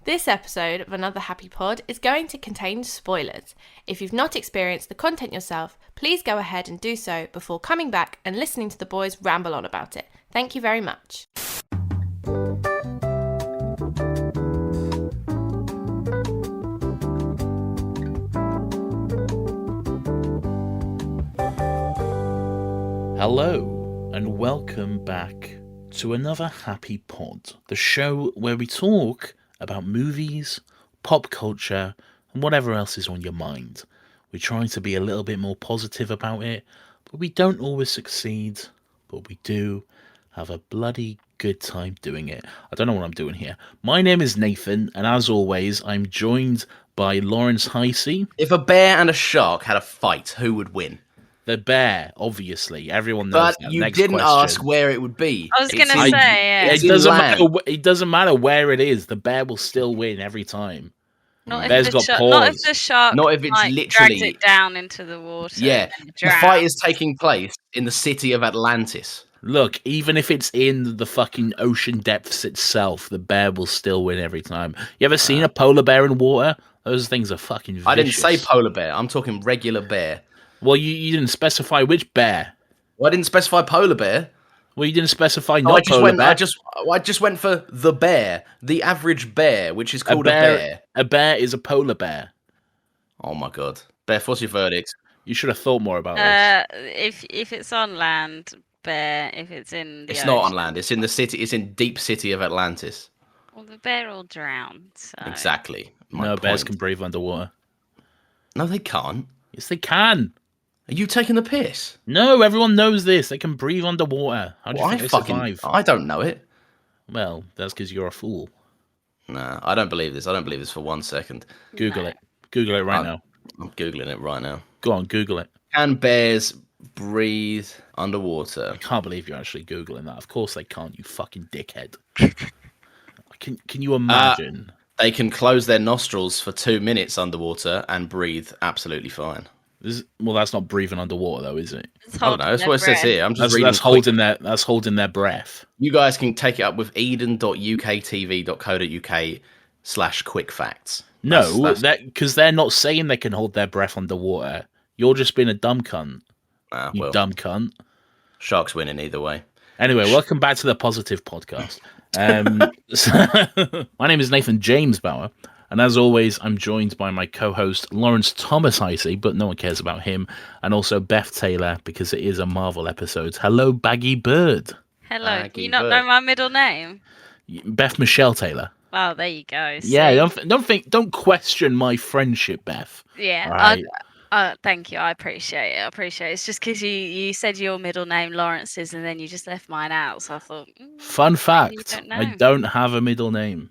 This episode of Another Happy Pod is going to contain spoilers. If you've not experienced the content yourself, please go ahead and do so before coming back and listening to the boys ramble on about it. Thank you very much. Hello, and welcome back to Another Happy Pod, the show where we talk about movies, pop culture, and whatever else is on your mind. We try to be a little bit more positive about it, but we don't always succeed, but we do have a bloody good time doing it. I don't know what I'm doing here. My name is Nathan, and as always, I'm joined by Lawrence Heisey. If a bear and a shark had a fight, who would win? The bear, obviously. Everyone knows But that. you Next didn't question. ask where it would be. I was going to It's in- say, yeah. It's It doesn't land. matter. It doesn't matter where it is. The bear will still win every time. Not Bear's if, the got not if paws. the shark Not if it's like, literally- drags it down into the water. Yeah, and the drowns. fight is taking place in the city of Atlantis. Look, even if it's in the fucking ocean depths itself, the bear will still win every time. You ever seen a polar bear in water? Those things are fucking vicious. I didn't say polar bear. I'm talking regular bear. Well, you didn't specify which bear. Well, I didn't specify polar bear. Well, you didn't specify I not just polar went. bear. I just went for the bear, the average bear, which is called a bear. A bear is a polar bear. Oh my god, Beth, what's your verdict? You should have thought more about this. If it's on land, bear. If it's in the It's ocean, not on land. It's in the city. It's in deep city of Atlantis. well, the bear will drown. So. Exactly. my No, bears point. can breathe underwater. No, they can't. Yes, they can. Are you taking the piss? No, everyone knows this. They can breathe underwater. How do you Well, think they survive? I don't know it. Well, that's because you're a fool. Nah, I don't believe this. I don't believe this for 1 second. Google it. Google it right now. I'm googling it right now. Go on, Google it. Can bears breathe underwater? I can't believe you're actually Googling that. Of course they can't, you fucking dickhead. Can you imagine? They can close their nostrils for 2 minutes underwater and breathe absolutely fine. Well, that's not breathing underwater, though, is it? It's I don't know. That's holding what it their says here. I'm just That's, reading. that's holding their breath. You guys can take it up with eden.uktv.co.uk/quickfacts. No, because they're not saying they can hold their breath underwater. You're just being a dumb cunt. You well, dumb cunt. sharks winning either way. Anyway, welcome back to the Positive Podcast. My name is Nathan James Bauer, and as always, I'm joined by my co-host Lawrence Thomas Heisey, but no one cares about him, and also Beth Taylor, because it is a Marvel episode. Hello, Baggy Bird. Hello. Baggy Do you not bird. know my middle name? Beth Michelle Taylor. Oh, there you go. Yeah, See? don't question my friendship, Beth. Yeah. Right. Thank you. I appreciate it. It's just because you said your middle name Lawrence's and then you just left mine out. So I thought. Fun fact, don't know. I don't have a middle name.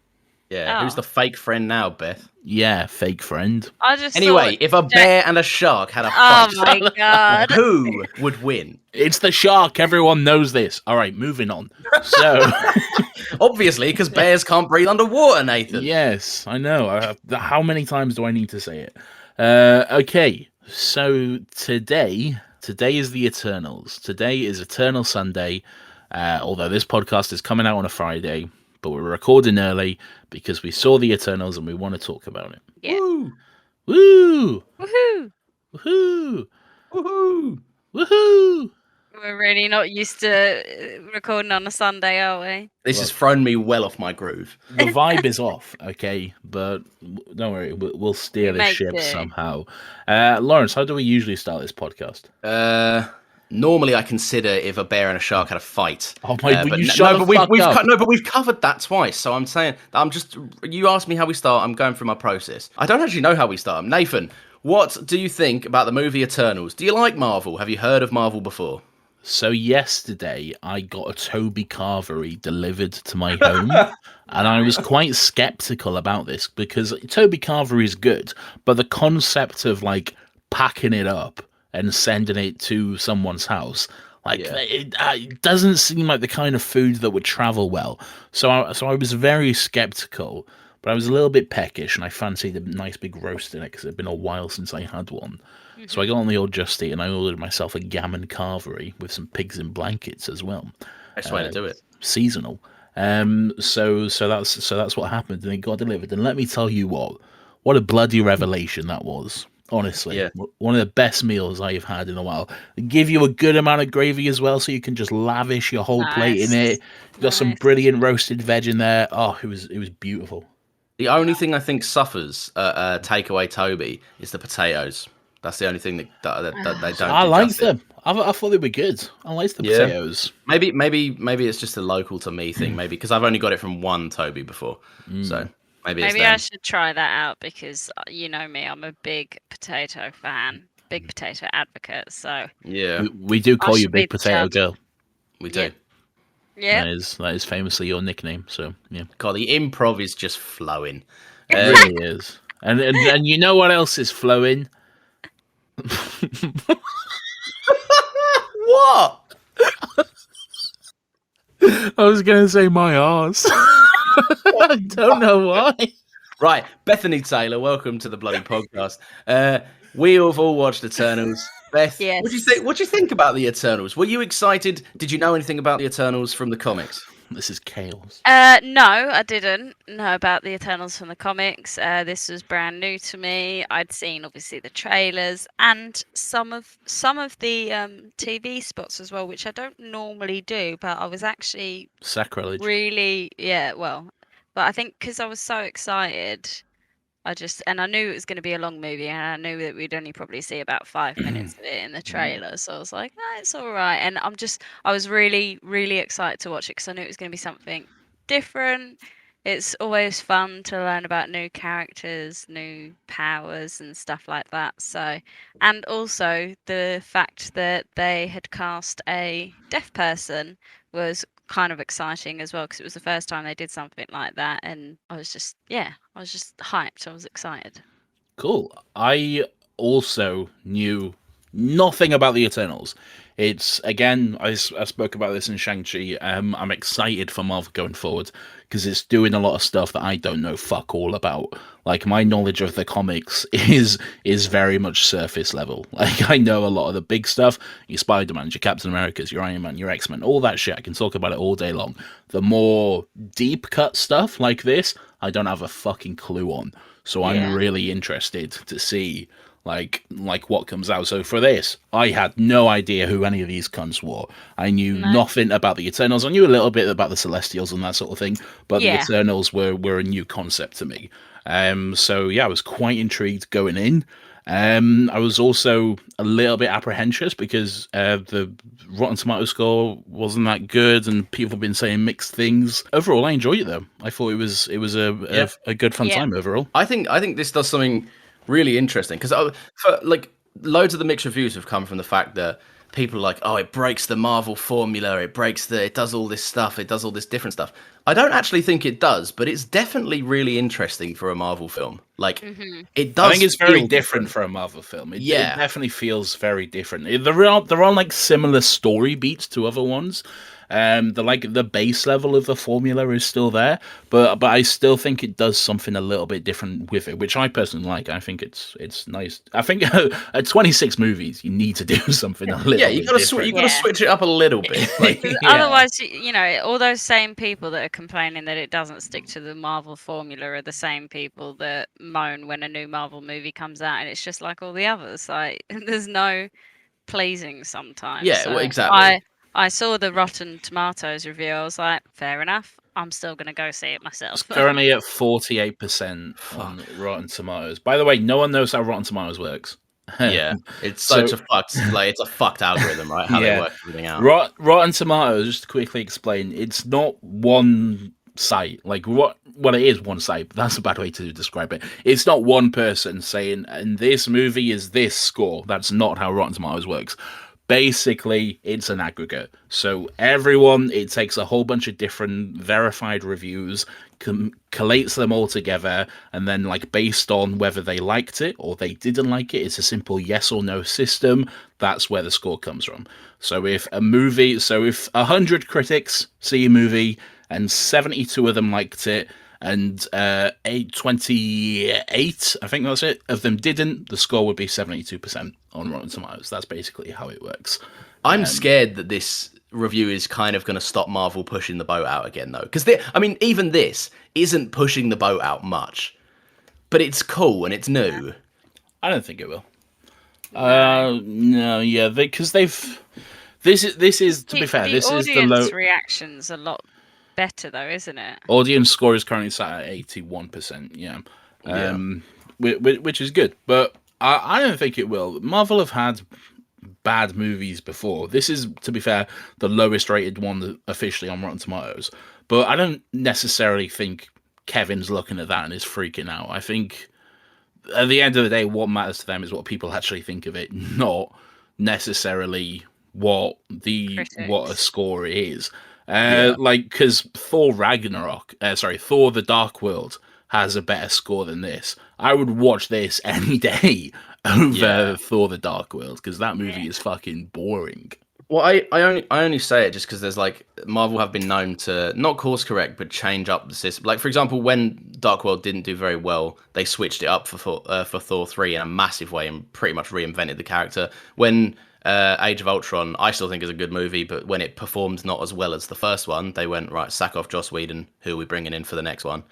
Yeah. Who's Oh. the fake friend now, Beth? Yeah, fake friend. I just Anyway, thought, if a bear and a shark had a Oh fight, my god. who would win? It's the shark. Everyone knows this. All right, moving on. So, Obviously, because bears can't breathe underwater, Nathan. yes, I know. How many times do I need to say it? Okay, so today is the Eternals. Today is Eternal Sunday, although this podcast is coming out on a Friday, but we're recording early because we saw the Eternals and we want to talk about it. Yeah. Woo! Woo! Woohoo. Woohoo! Woohoo! Woohoo! We're really not used to recording on a Sunday, are we? This has thrown me well off my groove. The vibe is off, okay, but don't worry, we'll steer We this make ship do. somehow. Lawrence, how do we usually start this podcast? Normally, I consider if a bear and a shark had a fight. Oh my! but you no, shut but the fuck up. but we've covered that twice. So I'm saying you asked me how we start. I'm going through my process. I don't actually know how we start. Nathan, what do you think about the movie Eternals? Do you like Marvel? Have you heard of Marvel before? So yesterday, I got a Toby Carvery delivered to my home, and I was quite skeptical about this because Toby Carvery is good, but the concept of like packing it up and sending it to someone's house, like Yeah. it doesn't seem like the kind of food that would travel well. So I was very skeptical, but I was a little bit peckish, and I fancied a nice big roast in it because it'd been a while since I had one. So I got on the old Just Eat and I ordered myself a gammon carvery with some pigs in blankets as well. Best way to do it. Seasonal. So that's what happened, and it got delivered. And let me tell you what a bloody revelation that was. Honestly, Yeah. one of the best meals I've had in a while. They give you a good amount of gravy as well, so you can just lavish your whole plate in Nice. it. You got some brilliant roasted veg in there. Oh, it was beautiful. The only thing I think suffers takeaway Toby is the potatoes. That's the only thing that they don't I do liked justice. them. I thought they were good. I liked the Yeah. potatoes. Maybe it's just a local to me thing. Maybe because I've only got it from one Toby before, so maybe it's Maybe I them. should try that out because you know me, I'm a big potato fan, big potato advocate. So Yeah, We do call you should be Big the Potato judge. Girl. we do. yeah, That is famously your nickname. So yeah, God, the improv is just flowing. it really is. And you know what else is flowing? What? I was gonna say my arse. I don't know why. Right, Bethany Taylor, welcome to the bloody podcast. We have all watched Eternals. Beth, Yes. what do you think about the Eternals? Were you excited? Did you know anything about the Eternals from the comics? This is chaos. No, I didn't know about the Eternals from the comics. This was brand new to me. I'd seen obviously the trailers and some of the TV spots as well, which I don't normally do, but I was actually Sacrilege. really but I think because I was so excited, and I knew it was going to be a long movie, and I knew that we'd only probably see about 5 minutes of it in the trailer, so I was like, it's all right. And I was really, really excited to watch it because I knew it was going to be something different. It's always fun to learn about new characters, new powers, and stuff like that. So, and also the fact that they had cast a deaf person was kind of exciting as well because it was the first time they did something like that, and I was just hyped. I was excited. Cool. I also knew nothing about the Eternals. It's again, I spoke about this in Shang-Chi. I'm excited for Marvel going forward because it's doing a lot of stuff that I don't know fuck all about. Like my knowledge of the comics is very much surface level. Like I know a lot of the big stuff, your Spider-Man, your Captain Americas, your Iron Man, your X-Men, all that shit. I can talk about it all day long. The more deep cut stuff like this, I don't have a fucking clue on. So I'm Yeah. really interested to see like what comes out. So for this, I had no idea who any of these cunts were. I knew nothing about the Eternals. I knew a little bit about the Celestials and that sort of thing, but Yeah. the Eternals were a new concept to me. So yeah, I was quite intrigued going in. I was also a little bit apprehensive because the Rotten Tomato score wasn't that good, and people have been saying mixed things. Overall, I enjoyed it though. I thought it was a good fun Yeah. time overall. I think this does something really interesting because for like loads of the mixed reviews have come from the fact that people are like, oh, it breaks the Marvel formula, it does all this stuff, it does all this different stuff. I don't actually think it does, but it's definitely really interesting for a Marvel film. Like it does. I think it's very feel different for a Marvel film. It Yeah. definitely feels very different. They're on like similar story beats to other ones. The base level of the formula is still there, but I still think it does something a little bit different with it, which I personally like. I think it's nice. I think at 26 movies, you need to do something a little. Yeah, you bit got to different. you got to switch it up a little bit. Like, 'Cause Yeah. Otherwise, all those same people that are complaining that it doesn't stick to the Marvel formula are the same people that moan when a new Marvel movie comes out, and it's just like all the others. Like, there's no pleasing sometimes. Yeah, So well, exactly. I saw the Rotten Tomatoes review. I was like, fair enough. I'm still gonna go see it myself. It's currently at 48% on Rotten Tomatoes. By the way, no one knows how Rotten Tomatoes works. yeah, it's So- such a fucked algorithm, right? How Yeah. they work everything out. Rotten Tomatoes, just to quickly explain, it's not one site. Like what it is one site, but that's a bad way to describe it. It's not one person saying, and this movie is this score. That's not how Rotten Tomatoes works. Basically, it's an aggregate. So it takes a whole bunch of different verified reviews, collates them all together, and then like based on whether they liked it or they didn't like it, it's a simple yes or no system. That's where the score comes from. So if 100 critics see a movie and 72 of them liked it, and 28, I think that's it, of them didn't, the score would be 72% on Rotten Tomatoes. That's basically how it works. I'm scared that this review is kind of going to stop Marvel pushing the boat out again, though. Because I mean, even this isn't pushing the boat out much, but it's cool and it's new. I don't think it will. No, yeah, because they've. This is to be fair. This is the low reactions a lot better though, isn't it? Audience score is currently sat at 81%. Yeah, which is good, but I don't think it will. Marvel have had bad movies before. This is, to be fair, the lowest rated one officially on Rotten Tomatoes. But I don't necessarily think Kevin's looking at that and is freaking out. I think at the end of the day, what matters to them is what people actually think of it, not necessarily what a score is. Like, because Thor the Dark World has a better score than this. I would watch this any day over Thor the Dark World, because that movie is fucking boring. Well, I only say it just because there's like Marvel have been known to not course correct but change up the system. Like, for example, when Dark World didn't do very well, they switched it up for Thor 3 in a massive way and pretty much reinvented the character. When Age of Ultron, I still think is a good movie, but when it performed not as well as the first one, they went, right, sack off Joss Whedon, who are we bringing in for the next one?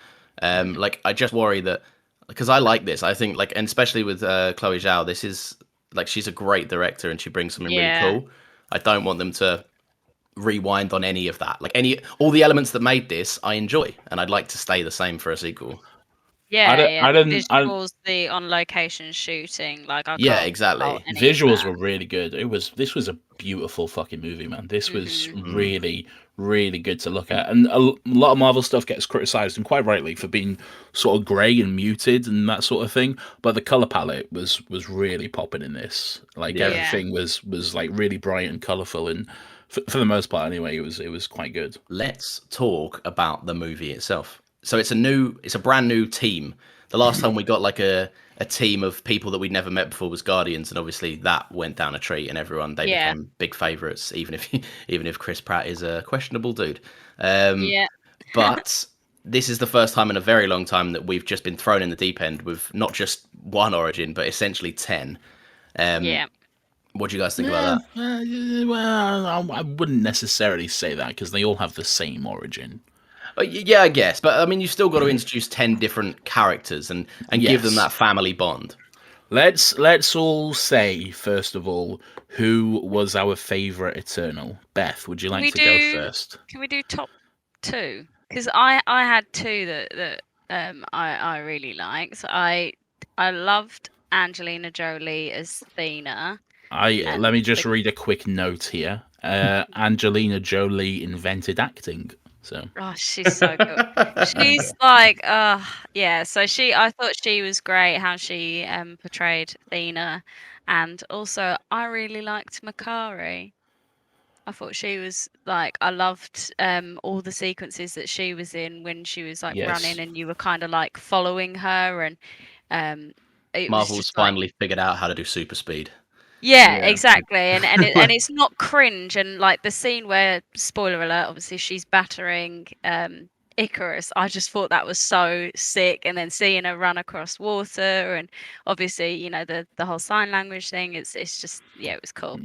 Like, I just worry that, because I like this, I think, like, and especially with Chloe Zhao, this is, like, she's a great director and she brings something really cool. I don't want them to rewind on any of that. Like, all the elements that made this, I enjoy, and I'd like to stay the same for a sequel. Visuals, the on location shooting, like exactly. Visuals were really good. This was a beautiful fucking movie, man. This was really, really good to look at. And a lot of Marvel stuff gets criticized, and quite rightly, for being sort of grey and muted and that sort of thing. But the color palette was really popping in this. Like everything was like really bright and colorful, and for the most part, anyway, it was quite good. Let's talk about the movie itself. So it's a brand new team. The last time we got like a team of people that we'd never met before was Guardians, and obviously that went down a treat, and they became big favourites, even if Chris Pratt is a questionable dude. But this is the first time in a very long time that we've just been thrown in the deep end with not just one origin, but essentially 10. What do you guys think about that? Well, I wouldn't necessarily say that, because they all have the same origin. Yeah, I guess. But, I mean, you've still got to introduce 10 different characters and give them that family bond. Let's all say, first of all, who was our favourite Eternal? Beth, would you like to go first? Can we do top 2? Because I had 2 that I really liked. I loved Angelina Jolie as Athena. Let me just read a quick note here. Angelina Jolie invented acting. So. Oh, she's so good. She's like, so I thought she was great how she portrayed Athena, and also I really liked Makari. I thought she was like, I loved all the sequences that she was in when she was like running, and you were kind of like following her, and Marvel's finally figured out how to do super speed. Yeah, exactly, and it's not cringe, and like the scene where, spoiler alert, obviously she's battering Icarus. I just thought that was so sick, and then seeing her run across water, and obviously the whole sign language thing. It's just it was cool.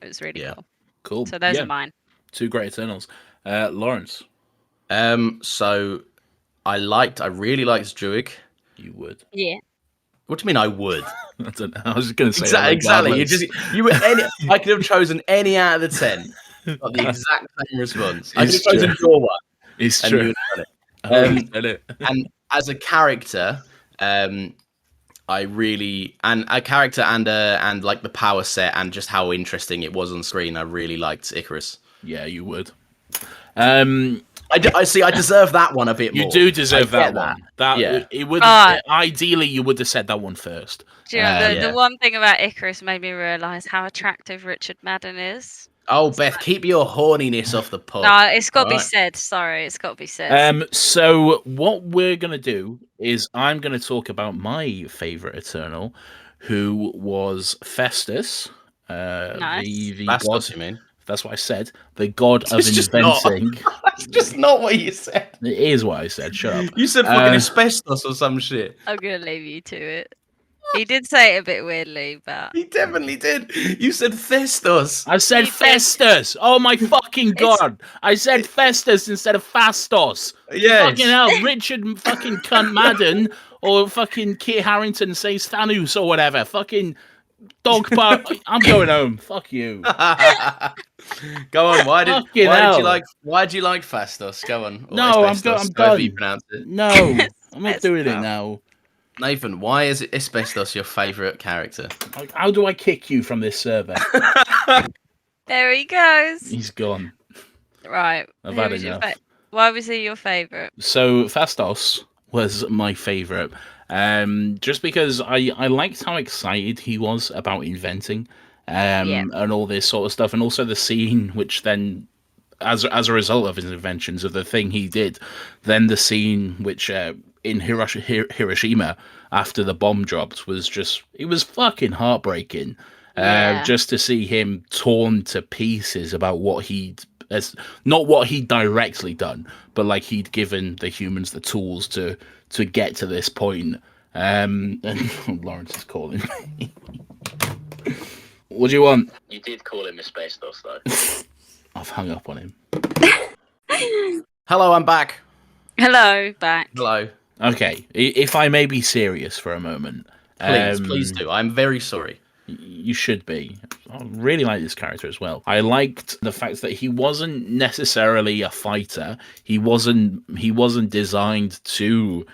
It was really cool. Cool. So those are mine. 2 great Eternals. Lawrence. So I really liked Druig. You would. Yeah. What do you mean I would? I don't know. I was just going to say exactly. I could have chosen any out of the 10. Got the exact same response. I could have chosen your one. It's true. And as a character, I really a character and like the power set and just how interesting it was on screen. I really liked Icarus. Yeah, you would. I see. I deserve that one a bit more. You do deserve that one. It would. Ideally, you would have said that one first. Do you know, the one thing about Icarus made me realise how attractive Richard Madden is. Oh, Beth, keep your horniness off the pod. No, it's got to be said. Sorry, it's got to be said. So what we're gonna do is I'm gonna talk about my favourite Eternal, who was Festus. Nice. The god. You mean? That's what I said. The god of inventing. That's just not what you said. It is what I said. Shut up. You said fucking asbestos or some shit. I'm gonna leave you to it. He did say it a bit weirdly, but He definitely did. You said Festus. I said You did. Festus. Oh my fucking It's- god! I said Festus instead of Fastos. Yes. Fucking hell, Richard fucking cunt Madden or fucking Kit Harrington says Thanos or whatever. Fucking dog park. I'm going home. Fuck you. Go on. Why did Fucking you like Fastos? Go on. Or No, I'm Asbestos, done. however you pronounce it. No, I'm not doing it Asbestos. now. Nathan, why is Asbestos your favourite character? Like, how do I kick you from this server? there he goes. He's gone. Right. I've who had was your enough. Why was he your favourite? So Fastos was my favourite, just because I liked how excited he was about inventing, and all this sort of stuff, and also the scene which then, as a result of his inventions of the thing he did, then the scene which in Hiroshima after the bomb dropped was just, it was fucking heartbreaking. Yeah. Just to see him torn to pieces about what not what he'd directly done, but like he'd given the humans the tools to get to this point. And Lawrence is calling me. What do you want? You did call him Asbestos, though. I've hung up on him. Hello, I'm back. Hello, back. Hello. Okay, if I may be serious for a moment. Please do. I'm very sorry. You should be. I really like this character as well. I liked the fact that he wasn't necessarily a fighter. He wasn't designed to,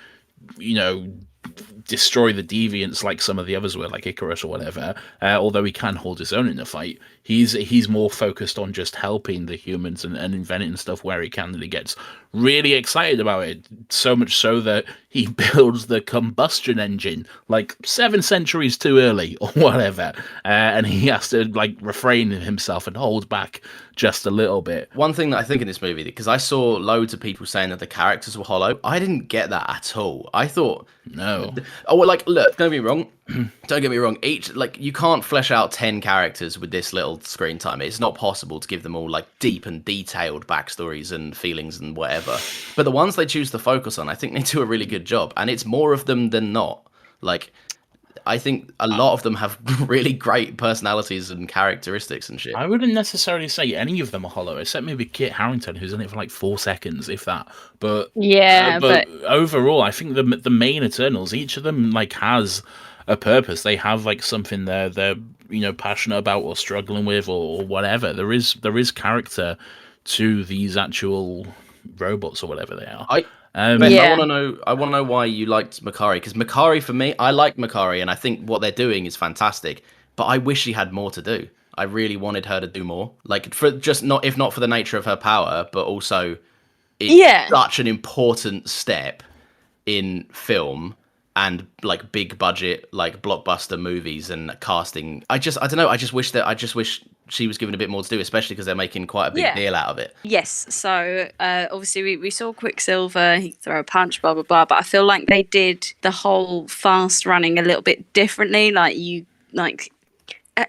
destroy the deviants like some of the others were, like Icarus or whatever. Although he can hold his own in a fight, he's more focused on just helping the humans and inventing stuff where he can. And he gets really excited about it, so much so that he builds the combustion engine like 7 centuries too early or whatever, and he has to like refrain himself and hold back just a little bit. One thing that I think in this movie, because I saw loads of people saying that the characters were hollow, I didn't get that at all. I thought, No. oh, well, like, look, don't get me wrong. Each, like, you can't flesh out 10 characters with this little screen time. It's not possible to give them all like deep and detailed backstories and feelings and whatever. But the ones they choose to focus on, I think they do a really good job, and it's more of them than not. Like, I think a lot of them have really great personalities and characteristics and shit. I wouldn't necessarily say any of them are hollow, except maybe Kit Harrington, who's in it for like 4 seconds, if that. But but overall, I think the main Eternals, each of them like has a purpose. They have like something they're passionate about or struggling with or whatever. There is character to these actual robots or whatever they are. Ben, I want to know why you liked Makari, because Makari, for me, I like Makari, and I think what they're doing is fantastic. But I wish she had more to do. I really wanted her to do more, like for just not for the nature of her power, but also it's such an important step in film and like big budget, like blockbuster movies and casting. I don't know. I just wish she was given a bit more to do, especially because they're making quite a big deal out of it. Yes, so obviously we saw Quicksilver, he could throw a punch, blah, blah, blah, but I feel like they did the whole fast running a little bit differently.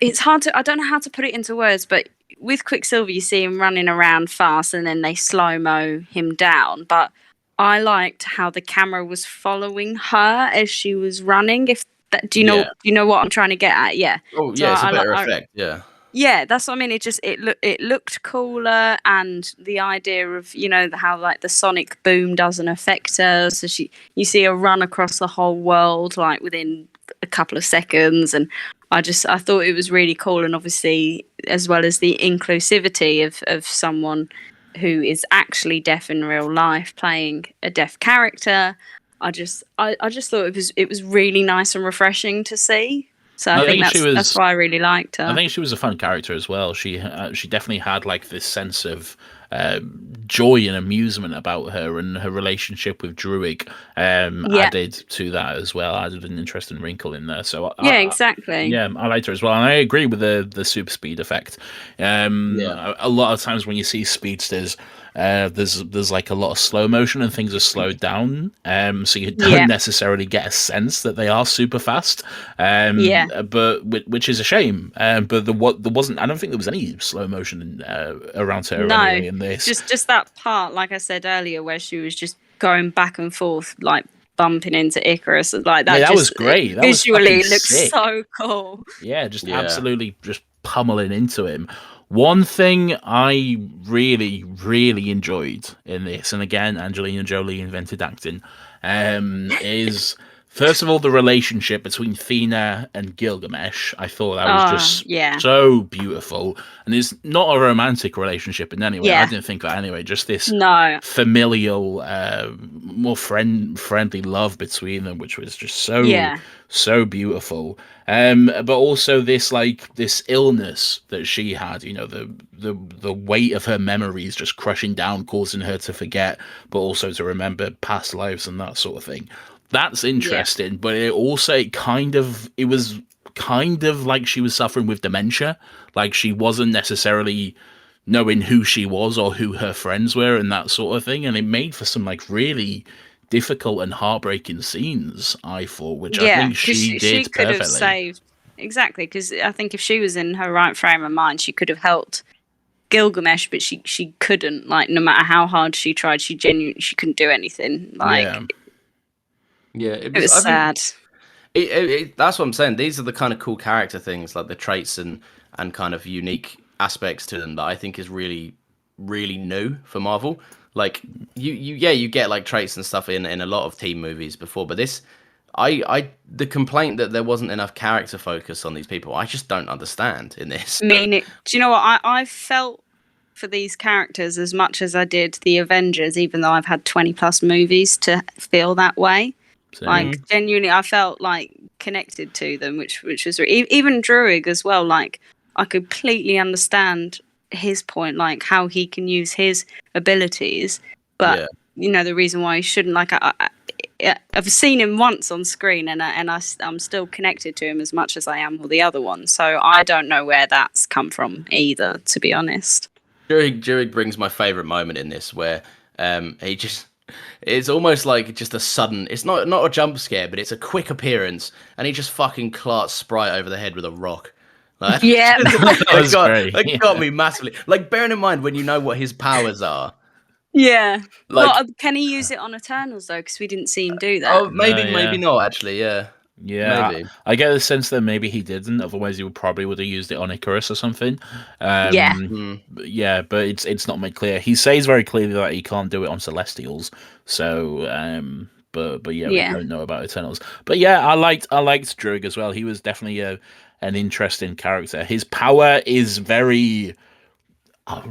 It's hard to, I don't know how to put it into words, but with Quicksilver, you see him running around fast and then they slow-mo him down, but I liked how the camera was following her as she was running. Do you know what I'm trying to get at? Yeah. Oh, yeah, it's a better effect, yeah. Yeah, that's what I mean. It looked cooler, and the idea of how like the sonic boom doesn't affect her. So you see her run across the whole world like within a couple of seconds, and I thought it was really cool. And obviously, as well as the inclusivity of someone who is actually deaf in real life playing a deaf character, I just thought it was really nice and refreshing to see. So I think that's why I really liked her. I think she was a fun character as well. She definitely had like this sense of joy and amusement about her, and her relationship with Druig added to that as well. Added an interesting wrinkle in there. So exactly. I liked her as well, and I agree with the super speed effect. A lot of times when you see speedsters, there's like a lot of slow motion and things are slowed down, so you don't necessarily get a sense that they are super fast. But which is a shame. But there wasn't. I don't think there was any slow motion around her in this. Just that part, like I said earlier, where she was just going back and forth like bumping into Icarus. Like that, Yeah, that just was great. That was visually fucking looks sick. so cool. Yeah, just Yeah. absolutely just pummeling into him. One thing I really, really enjoyed in this, and again, Angelina Jolie invented acting, is first of all the relationship between Thena and Gilgamesh. I thought that was just yeah. so beautiful, and it's not a romantic relationship in any way. I Yeah. didn't think that anyway. Just this No. familial, more friendly love between them, which was just Yeah. so beautiful. But also this illness that she had, you know, the weight of her memories just crushing down, causing her to forget, but also to remember past lives and that sort of thing. That's interesting, but it was kind of like she was suffering with dementia, like she wasn't necessarily knowing who she was or who her friends were and that sort of thing, and it made for some like really difficult and heartbreaking scenes, I thought, which I think 'cause she did she could have perfectly. saved exactly, because I think if she was in her right frame of mind, she could have helped Gilgamesh, but she couldn't. Like, no matter how hard she tried, she couldn't do anything. Like, Yeah, it was I think sad. that's what I'm saying. These are the kind of cool character things, like the traits and kind of unique aspects to them that I think is really, really new for Marvel. Like you get like traits and stuff in a lot of team movies before, but this, the complaint that there wasn't enough character focus on these people, I just don't understand in this. Do you know what? I felt for these characters as much as I did the Avengers, even though I've had 20 plus movies to feel that way. So, Like, genuinely, I felt like connected to them, which was even Druig as well. Like, I completely understand his point, like how he can use his abilities, but you know, the reason why he shouldn't. Like, I've seen him once on screen, and I'm still connected to him as much as I am all the other ones. So I don't know where that's come from either, to be honest. Druig brings my favorite moment in this, where he just. It's almost like just a sudden. It's not a jump scare, but it's a quick appearance, and he just fucking clarts Sprite over the head with a rock. Like, Yeah. That got me massively. Like, bearing in mind when you know what his powers are. Yeah. Like, well, can he use it on Eternals though? Because we didn't see him do that. Oh, maybe not actually. Yeah. Yeah, Maybe. I get the sense that maybe he didn't. Otherwise, he would have used it on Icarus or something. Yeah. Yeah, but it's not made clear. He says very clearly that he can't do it on Celestials. So, but yeah, we don't know about Eternals. But yeah, I liked Druig as well. He was definitely an interesting character. His power is very. I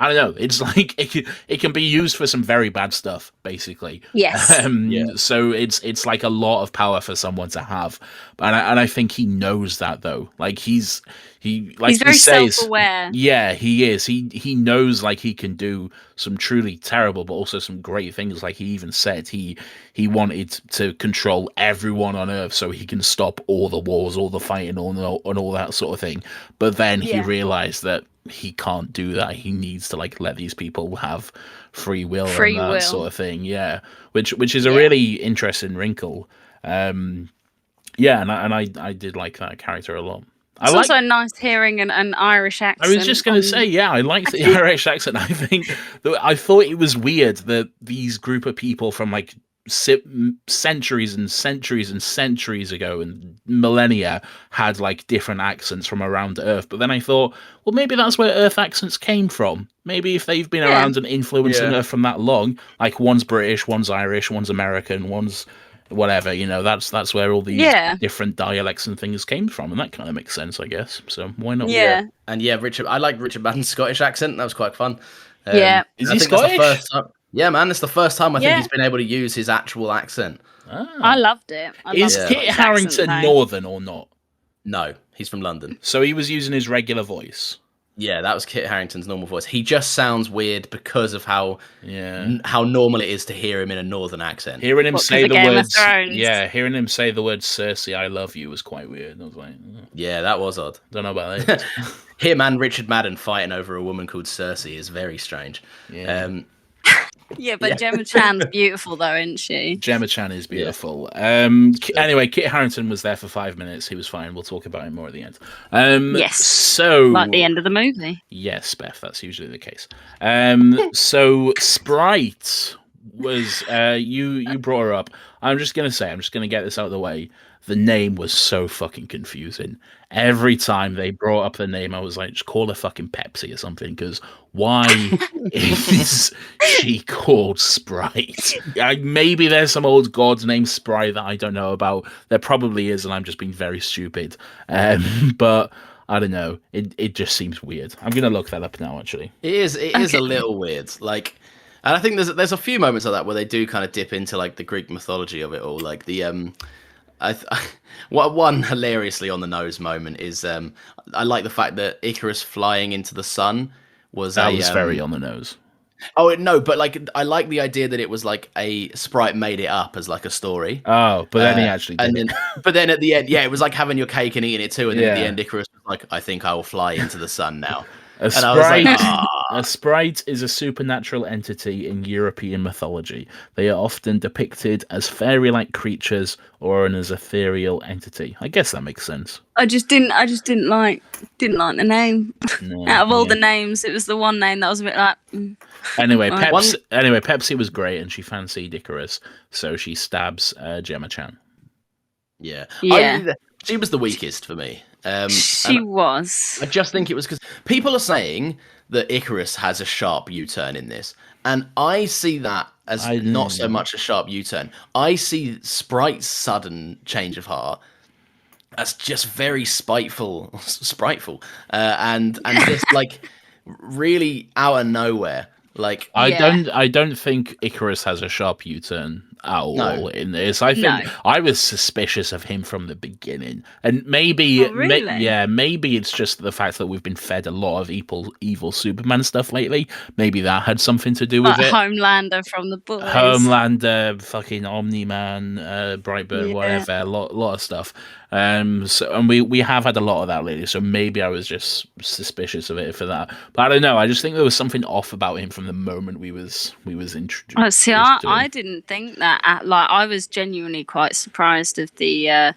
don't know. It's like it can be used for some very bad stuff, basically. Yes. So it's like a lot of power for someone to have, and I think he knows that though. Like he's very self-aware. Yeah, he is. He knows like he can do some truly terrible, but also some great things. Like he even said he wanted to control everyone on Earth so he can stop all the wars, all the fighting, and all that sort of thing. But then he realized that he can't do that. He needs to like let these people have free will and that sort of thing. Yeah, which is a really interesting wrinkle. And I did like that character a lot. It's also nice hearing an Irish accent. I was just going to say, yeah, I liked the Irish accent. I thought it was weird that these group of people from like centuries and centuries and centuries ago and millennia had like different accents from around Earth. But then I thought, well, maybe that's where Earth accents came from. Maybe if they've been around and influencing Earth from that long, like one's British, one's Irish, one's American, one's whatever, you know, that's where all these different dialects and things came from, and that kind of makes sense, I guess. So why not? Yeah. And I like Richard Madden's Scottish accent. That was quite fun. Is he Scottish? Yeah, man, it's the first time I think he's been able to use his actual accent. I loved it. Is Kit Harington Northern or not? No, he's from London. So he was using his regular voice. Yeah, that was Kit Harington's normal voice. He just sounds weird because of how normal it is to hear him in a northern accent. Hearing him say the words, hearing him say the word "Cersei, I love you" was quite weird. I was like, yeah, that was odd. Don't know about that. Him and Richard Madden fighting over a woman called Cersei is very strange. Yeah. Yeah, but Gemma Chan's beautiful though, isn't she? Gemma Chan is beautiful. Anyway, Kit Harington was there for 5 minutes. He was fine. We'll talk about him more at the end. Yes. So, like the end of the movie. Yes, Beth, that's usually the case. So Sprite, was you brought her up. I'm just gonna get this out of the way. The name was so fucking confusing. Every time they brought up the name, I was like, just call her fucking Pepsi or something, because why is she called Sprite? Maybe there's some old god named Sprite that I don't know about. There probably is, and I'm just being very stupid. But I don't know. It just seems weird. I'm gonna look that up now, actually. It is a little weird. Like, and I think there's a few moments of that where they do kind of dip into like the Greek mythology of it all. Like the what one hilariously on the nose moment is I like the fact that Icarus flying into the sun was very on the nose. Oh no, but like I like the idea that it was like a Sprite made it up as like a story. Oh, but then he actually did it. But then at the end, yeah, it was like having your cake and eating it too. And then at the end, Icarus was like, "I think I will fly into the sun now." A sprite is a supernatural entity in European mythology. They are often depicted as fairy-like creatures or as ethereal entity. I guess that makes sense. I just didn't like the name. No, Out of all the names, it was the one name that was a bit like. Anyway, Pepsi was great, and she fancied Icarus, so she stabs Gemma-chan. Yeah. Yeah. She was the weakest for me. She was. I just think it was because people are saying that Icarus has a sharp U-turn in this, and I see that as not so much a sharp U-turn. I see Sprite's sudden change of heart as just very spiteful, and just like really out of nowhere. Like I don't think Icarus has a sharp U-turn at all in this. I think I was suspicious of him from the beginning, and maybe maybe it's just the fact that we've been fed a lot of evil Superman stuff lately. Maybe that had something to do with it. Homelander from the boys. Homelander, fucking Omni-Man, Brightburn, whatever, a lot of stuff. And we have had a lot of that lately, so maybe I was just suspicious of it for that. But I don't know. I just think there was something off about him from the moment we was introduced. Oh, see, I didn't think that. Like, I was genuinely quite surprised of the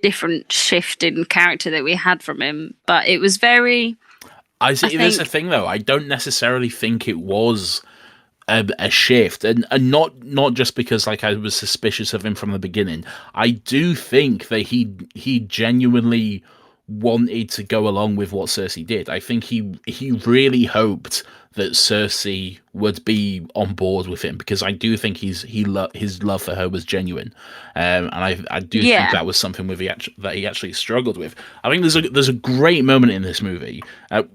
different shift in character that we had from him. But it was very. I think there's a thing though. I don't necessarily think it was a shift, and not just because like I was suspicious of him from the beginning. I do think that he genuinely wanted to go along with what Cersei did. I think he really hoped that Cersei would be on board with him, because I do think his love for her was genuine, and I do think that was something that he actually struggled with. I think there's a great moment in this movie.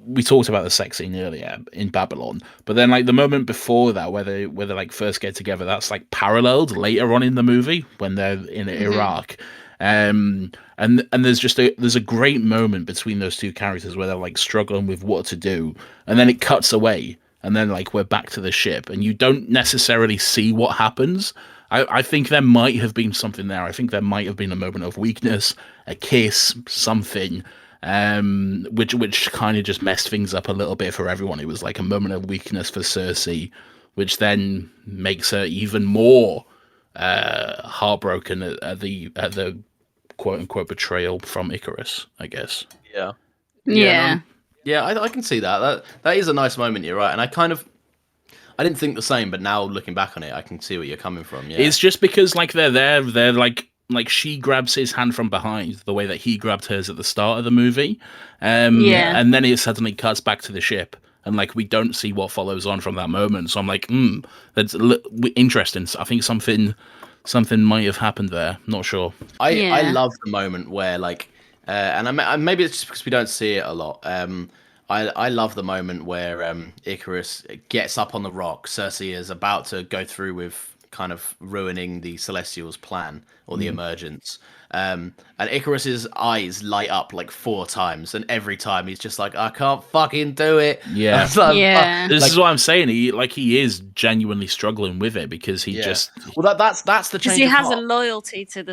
We talked about the sex scene earlier in Babylon, but then like the moment before that, where they like first get together, that's like paralleled later on in the movie when they're in Iraq. And there's a great moment between those two characters where they're like struggling with what to do, and then it cuts away, and then like we're back to the ship, and you don't necessarily see what happens. I think there might have been something there. I think there might have been a moment of weakness, a kiss, something, which kind of just messed things up a little bit for everyone. It was like a moment of weakness for Cersei, which then makes her even more heartbroken at the quote unquote betrayal from Icarus, I guess. Yeah. I can see that. That is a nice moment. You're right, and I didn't think the same, but now looking back on it, I can see where you're coming from. Yeah, it's just because like they're like she grabs his hand from behind the way that he grabbed hers at the start of the movie, and then it suddenly cuts back to the ship. And like we don't see what follows on from that moment, so I'm like, that's interesting. I think something might have happened there. Not sure. I love the moment where like, and maybe it's just because we don't see it a lot. I love the moment where Icarus gets up on the rock. Cersei is about to go through with kind of ruining the Celestials' plan or the emergence. And Icarus's eyes light up like 4 times, and every time he's just like, I can't fucking do it. Yeah. This is what I'm saying. He is genuinely struggling with it, because he just. Well, that's the change. Because he has a loyalty to the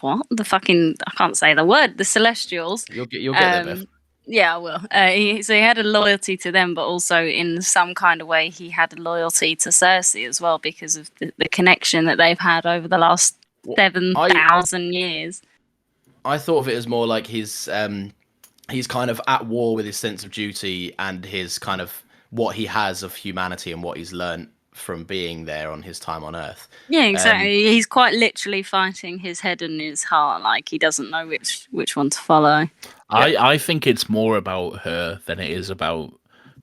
what the fucking, I can't say the word, the Celestials. You'll get there, Beth. Yeah, I will. So he had a loyalty to them, but also in some kind of way he had a loyalty to Cersei as well, because of the connection that they've had over the last 7,000 years. I thought of it as more like he's kind of at war with his sense of duty and his kind of what he has of humanity and what he's learned from being there on his time on Earth. Yeah, exactly. He's quite literally fighting his head and his heart. Like he doesn't know which one to follow. I think it's more about her than it is about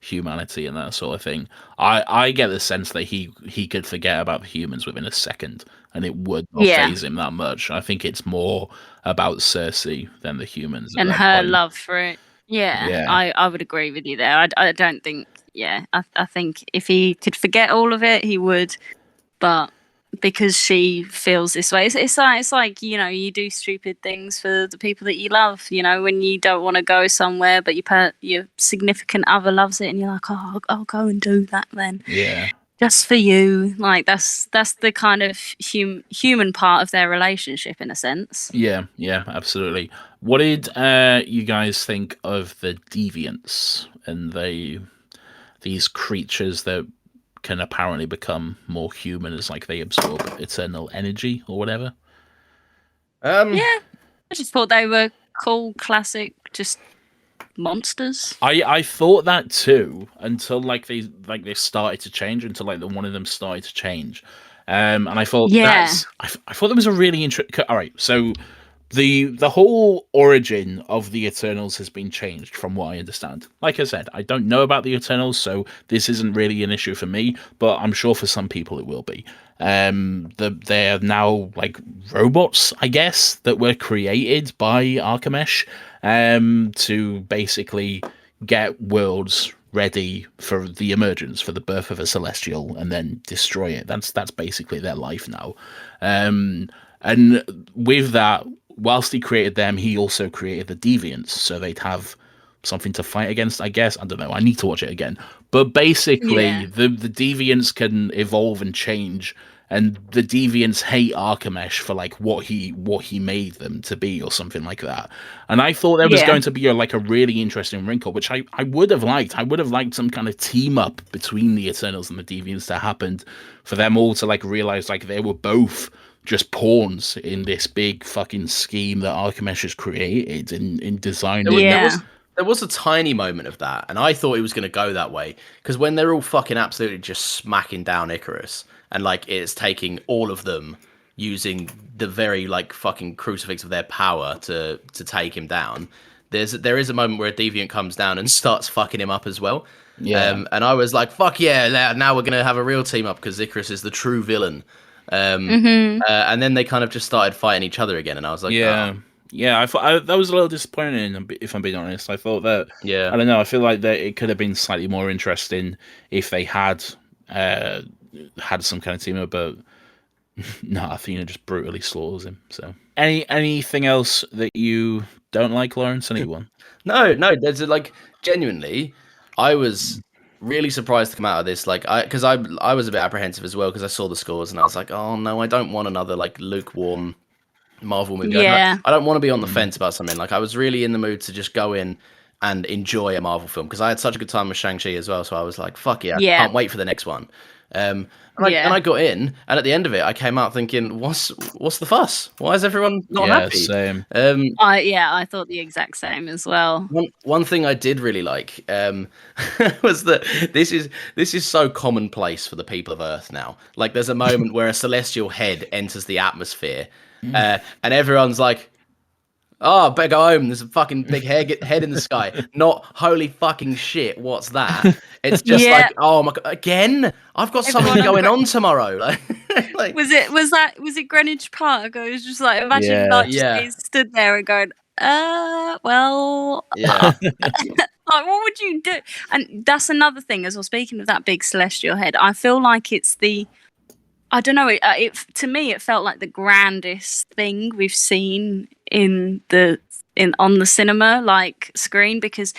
humanity and that sort of thing. I get the sense that he could forget about the humans within a second, and it would not faze him that much. I think it's more about Cersei than the humans and at that her point. love for it. Yeah. I would agree with you there. I don't think. Yeah, I think if he could forget all of it, he would. But because she feels this way, it's like you do stupid things for the people that you love. When you don't want to go somewhere, but your significant other loves it, and you're like, oh, I'll go and do that then. Yeah. Just for you. Like that's the kind of human part of their relationship in a sense. Yeah, absolutely. What did you guys think of the deviants and these creatures that can apparently become more human as like they absorb eternal energy or whatever? Yeah, I just thought they were cool, classic, just monsters. I thought that too until they started to change, until one of them started to change, and I thought I thought that was a really interesting. All right, so the whole origin of the Eternals has been changed from what I understand. Like I said, I don't know about the Eternals, so this isn't really an issue for me, but I'm sure for some people it will be. They're now like robots, I guess, that were created by Archimesh to basically get worlds ready for the emergence, for the birth of a Celestial, and then destroy it. That's basically their life now. And with that, whilst he created them, he also created the Deviants, so they'd have something to fight against, I guess. I don't know. I need to watch it again. But basically, the Deviants can evolve and change, and the Deviants hate Archimesh for what he made them to be, or something like that. And I thought there was going to be a really interesting wrinkle, which I would have liked. I would have liked some kind of team up between the Eternals and the Deviants that happened, for them all to realize they were both just pawns in this big fucking scheme that Archimesh has created in designing. There was a tiny moment of that, and I thought it was going to go that way, because when they're all fucking absolutely just smacking down Icarus, and it's taking all of them using the very fucking crucifix of their power to take him down, there is a moment where a Deviant comes down and starts fucking him up as well. And I was like, fuck yeah, now we're going to have a real team up, because Icarus is the true villain. And then they kind of just started fighting each other again, and I was like, I thought that was a little disappointing, if I'm being honest. I thought that, I don't know, I feel like that it could have been slightly more interesting if they had had some kind of team up, but no, Athena just brutally slaughters him. So, anything else that you don't like, Lawrence? Anyone? No, there's genuinely, I was really surprised to come out of this, because I was a bit apprehensive as well, because I saw the scores and I was like, oh no, I don't want another lukewarm Marvel movie. I don't want to be on the fence about something. I was really in the mood to just go in and enjoy a Marvel film, because I had such a good time with Shang-Chi as well, so I was like, fuck yeah, I can't wait for the next one. And I got in, and at the end of it, I came out thinking, what's the fuss? Why is everyone not happy? Same. I thought the exact same as well. One thing I did really like was that this is so commonplace for the people of Earth now. There's a moment where a celestial head enters the atmosphere, and everyone's like, oh, better go home. There's a fucking big head in the sky. Not holy fucking shit. What's that? It's just oh my god, again. I've got something going on tomorrow. Was it Greenwich Park? I was just imagine being stood there and going, well, what would you do? And that's another thing as well. Speaking of that big celestial head, I feel like it's I don't know. To me, it felt like the grandest thing we've seen on the cinema screen, because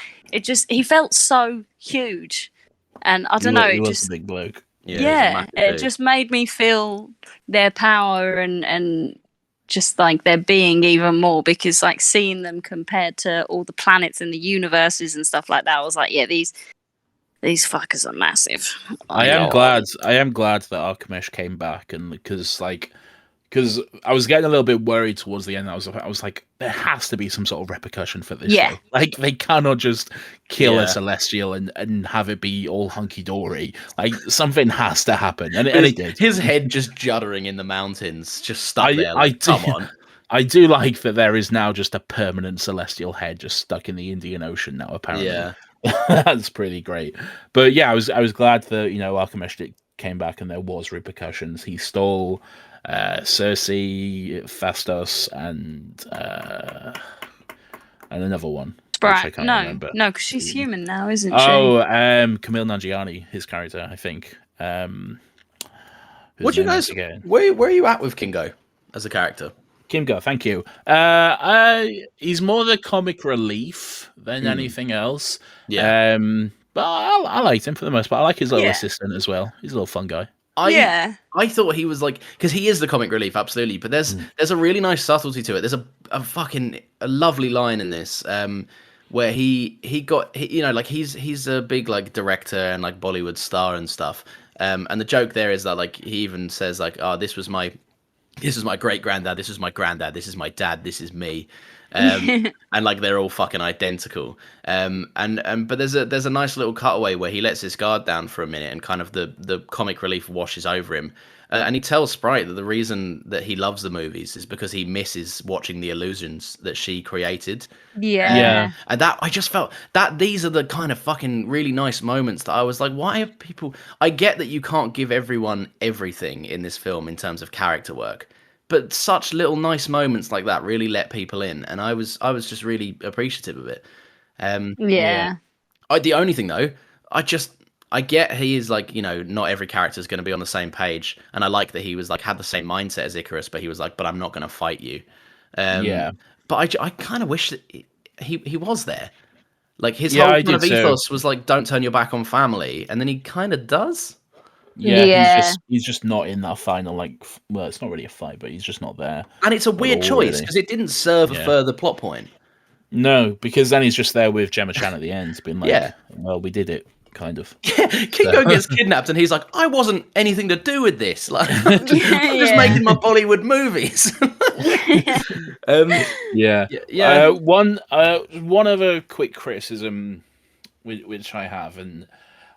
he felt so huge, and I don't know. He was a big bloke. It just made me feel their power and just their being even more, because seeing them compared to all the planets in the universes and stuff like that, I was like, yeah, these fuckers are massive. I am glad that Archimesh came back, and because because I was getting a little bit worried towards the end. I was like, there has to be some sort of repercussion for this Yeah. show. Like, they cannot just kill Yeah. a Celestial and have it be all hunky dory. Like, something has to happen, and it did. His head just juddering in the mountains, just stuck there. I Like, do- come on. I do like that there is now just a permanent Celestial head just stuck in the Indian Ocean now. Apparently, Yeah. that's pretty great. But yeah, I was glad that Alchemist came back and there was repercussions. He stole Cersei, Fastos, and another one. which I Sprite. can't No, remember. no, because she's human now, isn't she? Oh, Camille Nanjiani, his character, I think. What do you guys? Where are you at with Kingo as a character? Kimgo, thank you. He's more the comic relief than anything else. Yeah. But I liked him for the most part. I like his little Yeah. assistant as well. He's a little fun guy. Yeah. I thought he was like, because he is the comic relief, absolutely. But there's a really nice subtlety to it. There's a lovely line in this, where he like he's a big like director and like Bollywood star and stuff. And the joke there is that like he even says like, oh, this was my great granddad, this is my granddad, this is my dad, this is me. And like they're all fucking identical. But there's a nice little cutaway where he lets his guard down for a minute and kind of the comic relief washes over him. And he tells Sprite that the reason that he loves the movies is because he misses watching the illusions that she created. Yeah. And that I just felt that these are the kind of fucking really nice moments that I was like, why are people? I get that you can't give everyone everything in this film in terms of character work, but such little nice moments like that really let people in, and I was just really appreciative of it. Yeah. The only thing though, I get he is like, not every character is going to be on the same page, and I like that he was like had the same mindset as Icarus, but he was like, but I'm not going to fight you. Yeah. But I kind of wish that he was there. Like his Yeah, whole I kind of did too. ethos was like, don't turn your back on family, and then he kind of does. Yeah, Yeah. he's just not in that final, like, well, it's not really a fight, but he's just not there. And it's a weird all, choice really. because it didn't serve a Yeah. further plot point. No, because then he's just there with Gemma Chan at the end, being like, Yeah. well, we did it, kind of. Kingo gets kidnapped, and he's like, I wasn't anything to do with this. Like, I'm just Yeah. making my Bollywood movies. Yeah. Yeah. One other quick criticism which I have, and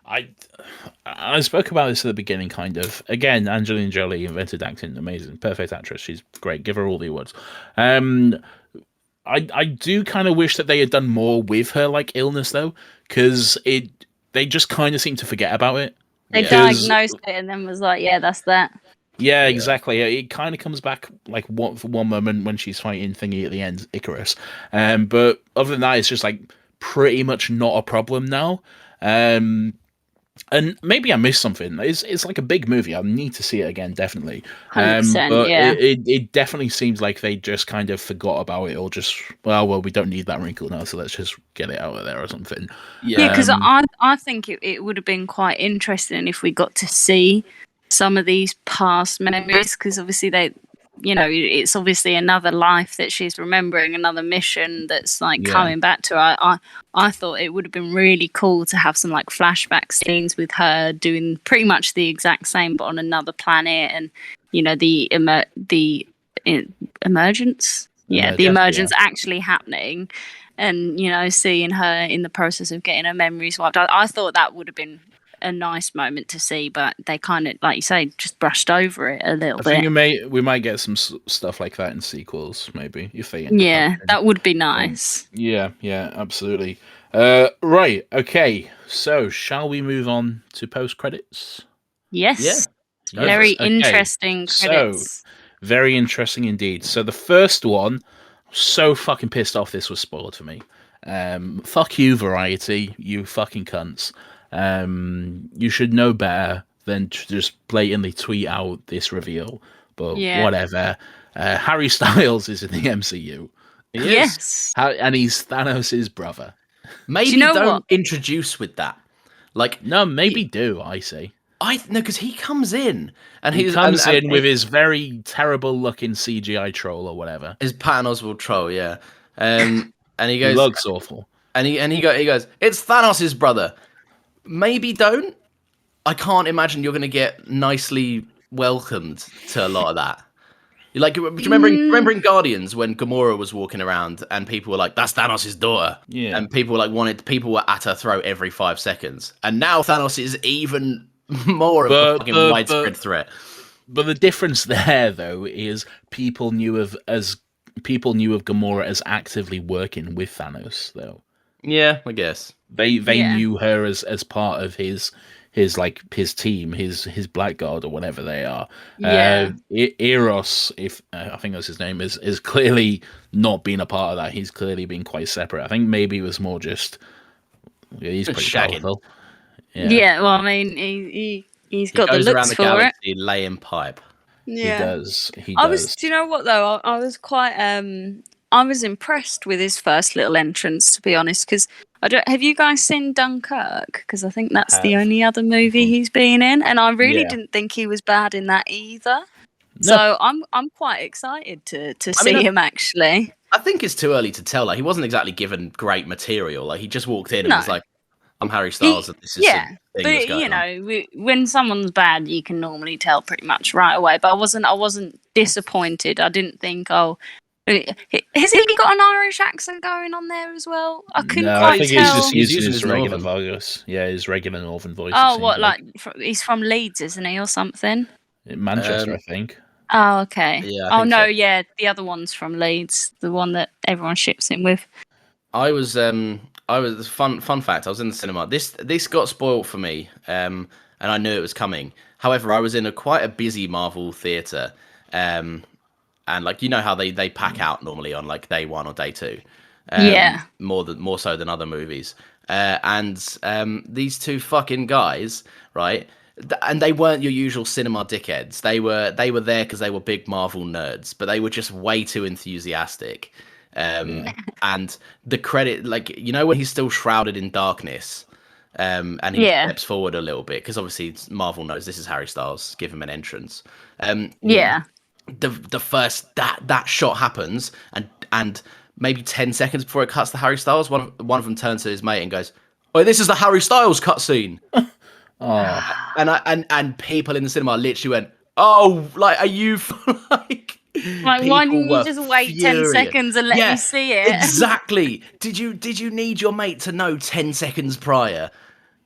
I spoke about this at the beginning, kind of. Again, Angelina Jolie invented acting, amazing, perfect actress. She's great. Give her all the awards. I do kind of wish that they had done more with her like illness though, because they just kind of seem to forget about it. They Yeah. diagnosed it and then was like, yeah, that's that. Yeah, exactly. It kind of comes back like for one moment when she's fighting Thingy at the end, Icarus. But other than that, it's just like pretty much not a problem now. And maybe I missed something. It's like a big movie. I need to see it again, definitely. 100%, But yeah. it definitely seems like they just kind of forgot about it, or just well, we don't need that wrinkle now, so let's just get it out of there or something. Yeah, because I think it would have been quite interesting if we got to see some of these past memories, because obviously it's obviously another life that she's remembering, another mission that's like Yeah. coming back to her. I thought it would have been really cool to have some like flashback scenes with her doing pretty much the exact same but on another planet, and the emergence. Yeah, the Yeah. emergence actually happening, and seeing her in the process of getting her memories wiped. I thought that would have been a nice moment to see, but they kind of, like you say, just brushed over it a little I think bit. we might get some stuff like that in sequels, maybe if they end up Yeah, happening. that would be nice. Yeah, absolutely. Right, okay. So, shall we move on to post credits? Yes, Yeah. very Okay, interesting so- credits. Very interesting indeed. So the first one, so fucking pissed off this was spoiled for me. Fuck you, Variety, you fucking cunts. You should know better than to just blatantly tweet out this reveal. But Yeah. whatever. Harry Styles is in the MCU. He is. Yes. And he's Thanos' brother. Maybe Do you know don't what? introduce with that. Like, No, maybe do, I say. no, because he comes in and He he's comes and in with his very terrible looking CGI troll or whatever. his Patton Oswalt troll, yeah. And he He goes, looks awful. and he goes, it's Thanos' brother. Maybe don't. I can't imagine you're going to get nicely welcomed to a lot of that. Like, do you remember in Guardians when Gamora was walking around and people were like, "That's Thanos' daughter," Yeah. and people were at her throat every 5 seconds, and now Thanos is even more of a fucking widespread threat. But the difference there, though, is people knew of Gamora as actively working with Thanos, though. Yeah, I guess They knew her as part of his team, his Blackguard or whatever they are. Yeah. Eros, if I think that's his name, is clearly not being a part of that. He's clearly been quite separate. I think maybe it was more just he's pretty shagging. powerful. Yeah. Well, I mean, he's got the goes looks around the for it. galaxy laying pipe. Yeah. He does. I was. Do you know what though? I was quite. I was impressed with his first little entrance, to be honest. Because have you guys seen Dunkirk? Because I think that's the only other movie he's been in, and I really didn't think he was bad in that either. No. So I'm quite excited to see him actually. I think it's too early to tell. Like, he wasn't exactly given great material. Like, he just walked in and was like, "I'm Harry Styles, and this is yeah." the thing But that's going on." when someone's bad, you can normally tell pretty much right away. But I wasn't disappointed. I didn't think, oh, has he got an Irish accent going on there as well? I couldn't No, quite I think tell. he's just He's using using his his regular northern. voice. Yeah, his regular northern voice. it Oh, seems what he's from Leeds, isn't he, or something? in Manchester, I think. Oh, okay. Yeah, I Oh think no, so. yeah, the other one's from Leeds, the one that everyone ships him with. I was fun fact. I was in the cinema. This got spoiled for me, and I knew it was coming. However, I was in quite a busy Marvel theater, and like, you know how they pack out normally on like day 1 or day 2, Yeah. more so than other movies. And these two fucking guys, right? And they weren't your usual cinema dickheads. They were there because they were big Marvel nerds, but they were just way too enthusiastic. And the credit, like, you know, when he's still shrouded in darkness, and he steps forward a little bit, because obviously Marvel knows this is Harry Styles, give him an entrance. Yeah. The first that shot happens, and maybe 10 seconds before it cuts to Harry Styles, one of them turns to his mate and goes, "Oh, this is the Harry Styles cutscene." Oh, And people in the cinema literally went, "Oh, like, are you like?" Like, why didn't were you just wait 10 furious. seconds and let me see it? Exactly. Did you need your mate to know 10 seconds prior?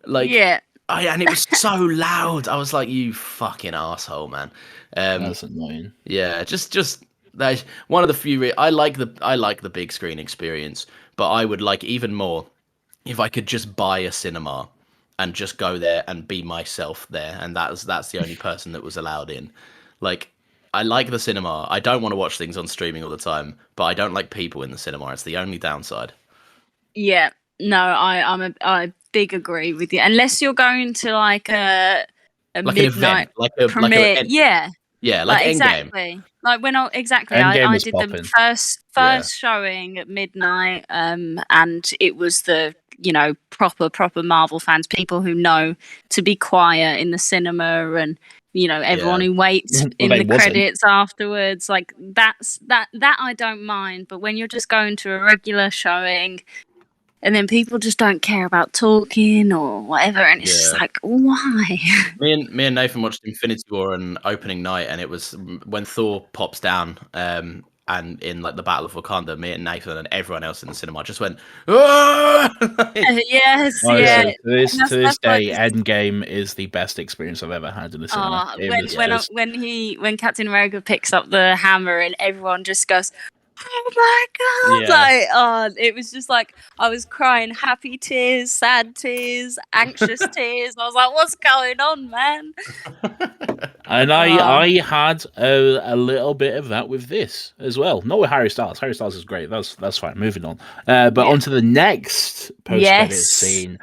Like, Yeah. and it was so loud. I was like, "You fucking asshole, man." that's annoying. Yeah, just that one of the few. I like the big screen experience, but I would like even more if I could just buy a cinema and just go there and be myself there, and that's the only person that was allowed in. Like, I like the cinema. I don't want to watch things on streaming all the time, but I don't like people in the cinema. It's the only downside. Yeah. No, I big agree with you. Unless you're going to like a Like an midnight event, premiere. yeah, like Endgame. exactly. Like when I Endgame I was did popping. the first showing at midnight, and it was the proper Marvel fans, people who know to be quiet in the cinema, and everyone who waits Well, in they the wasn't. credits afterwards. Like that I don't mind, but when you're just going to a regular showing, and then people just don't care about talking or whatever, and it's just like, why? Me and Nathan watched Infinity War on opening night, and it was when Thor pops down, and in like the Battle of Wakanda, me and Nathan and everyone else in the cinema just went, "Ah!" Yes, Honestly, yeah. to this That's day, like- Endgame is the best experience I've ever had in the cinema. When Captain America picks up the hammer and everyone just goes, "Oh my god!" Yeah. It was just like I was crying, happy tears, sad tears, anxious tears. I was like, "What's going on, man?" And I had a little bit of that with this as well. Not with Harry Styles. Harry Styles is great. That's fine. Moving on. But onto the next post-credit scene.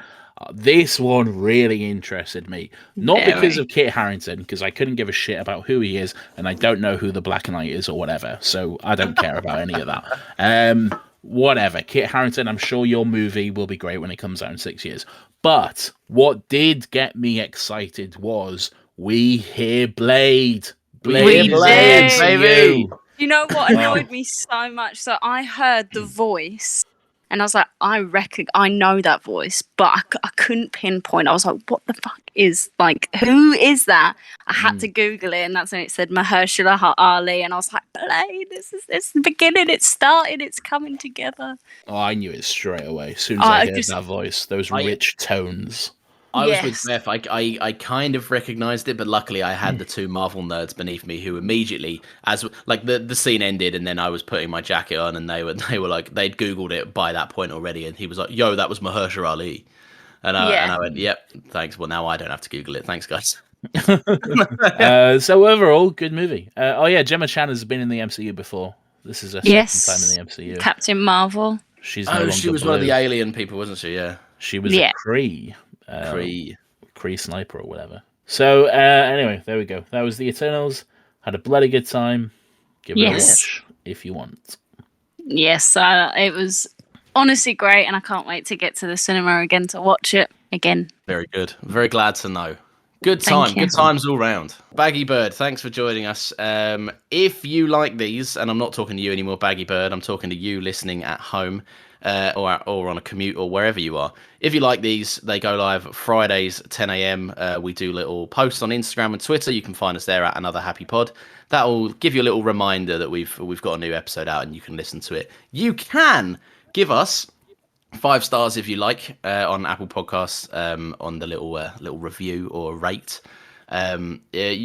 This one really interested me. Not because of Kit Harington, because I couldn't give a shit about who he is, and I don't know who the Black Knight is or whatever, so I don't care about any of that. Whatever. Kit Harington, I'm sure your movie will be great when it comes out in 6 years. But what did get me excited was we hear Blade. Blade, did. baby. You know what annoyed me so much? So I heard the voice And I was like, I know that voice, but I couldn't pinpoint. I was like, what the fuck is, like, who is that? I had to Google it, and that's when it said Mahershala Ali, and I was like, Blade, it's the beginning, it's started, it's coming together. Oh, I knew it straight away. As soon as I heard that voice, those rich tones. I was with Beth. I kind of recognised it, but luckily I had the two Marvel nerds beneath me who immediately, as like the scene ended, and then I was putting my jacket on, and they were like, they'd Googled it by that point already, and he was like, "Yo, that was Mahershala Ali," and I went, "Yep, thanks." Well, now I don't have to Google it. Thanks, guys. So overall, good movie. Gemma Chan has been in the MCU before. This is her second time in the MCU. Captain Marvel. She's no she was one of the alien people, wasn't she? Yeah, she was a Kree. Kree sniper or whatever. So anyway, there we go. That was the Eternals. Had a bloody good time. Give it a watch if you want. Yes, it was honestly great, and I can't wait to get to the cinema again to watch it again. Very good. Very glad to know. Good time. Good times all round. Baggy Bird, thanks for joining us. If you like these, and I'm not talking to you anymore, Baggy Bird, I'm talking to you listening at home. Or on a commute or wherever you are. If you like these, they go live Fridays 10 a.m. We do little posts on Instagram and Twitter. You can find us there at Another Happy Pod. That will give you a little reminder that we've got a new episode out and you can listen to it. You can give us 5 stars if you like on Apple Podcasts on the little review or rate. You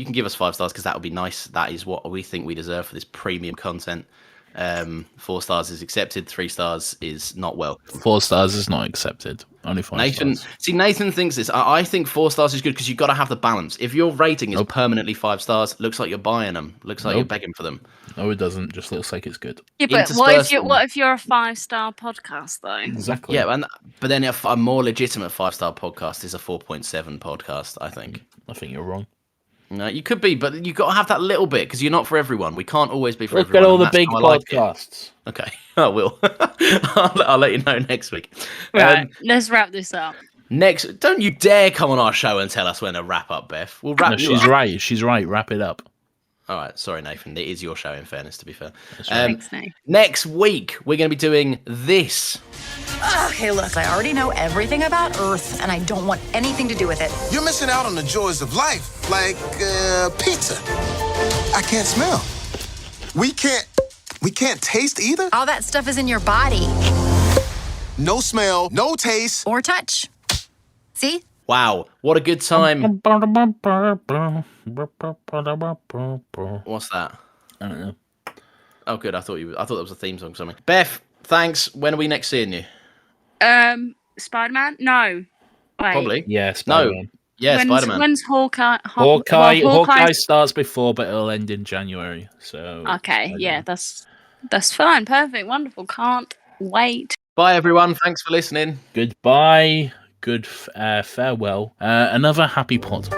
can give us 5 stars because that would be nice. That is what we think we deserve for this premium content. 4 stars is accepted, 3 stars is not well. 4 stars is not accepted. Only 5 stars. See, Nathan thinks this. I think 4 stars is good because you've got to have the balance. If your rating is permanently 5 stars, looks like you're buying them. Looks like you're begging for them. No, it doesn't. Just looks like it's good. Yeah, but what if you're a 5-star podcast though? Exactly. Yeah, but then if a more legitimate 5-star podcast is a 4.7 podcast, I think. I think you're wrong. No, you could be, but you've got to have that little bit because you're not for everyone. We can't always be for Look everyone. at all the big podcasts. Okay, I will. I'll let you know next week. Right, let's wrap this up. Don't you dare come on our show and tell us when to wrap up, Beth. We'll wrap you up. Right. She's right. Wrap it up. All right. Sorry, Nathan. It is your show, in fairness, to be fair. Thanks, Nate. Next week, we're going to be doing this. Okay, look, I already know everything about Earth, and I don't want anything to do with it. You're missing out on the joys of life, like pizza. I can't smell. We can't taste either. All that stuff is in your body. No smell, no taste. Or touch. See? Wow, what a good time. What's that? I don't know. Oh, good. I thought that was a theme song or something. Beth, thanks. When are we next seeing you? Spider-Man? No. Wait. Probably. Yeah, Spider-Man. No. Yeah, Spider-Man. When's Hawkeye? Hawkeye starts before, but it'll end in January. So okay, yeah, that's fine, perfect, wonderful. Can't wait. Bye, everyone. Thanks for listening. Goodbye. Good farewell. Another happy pod.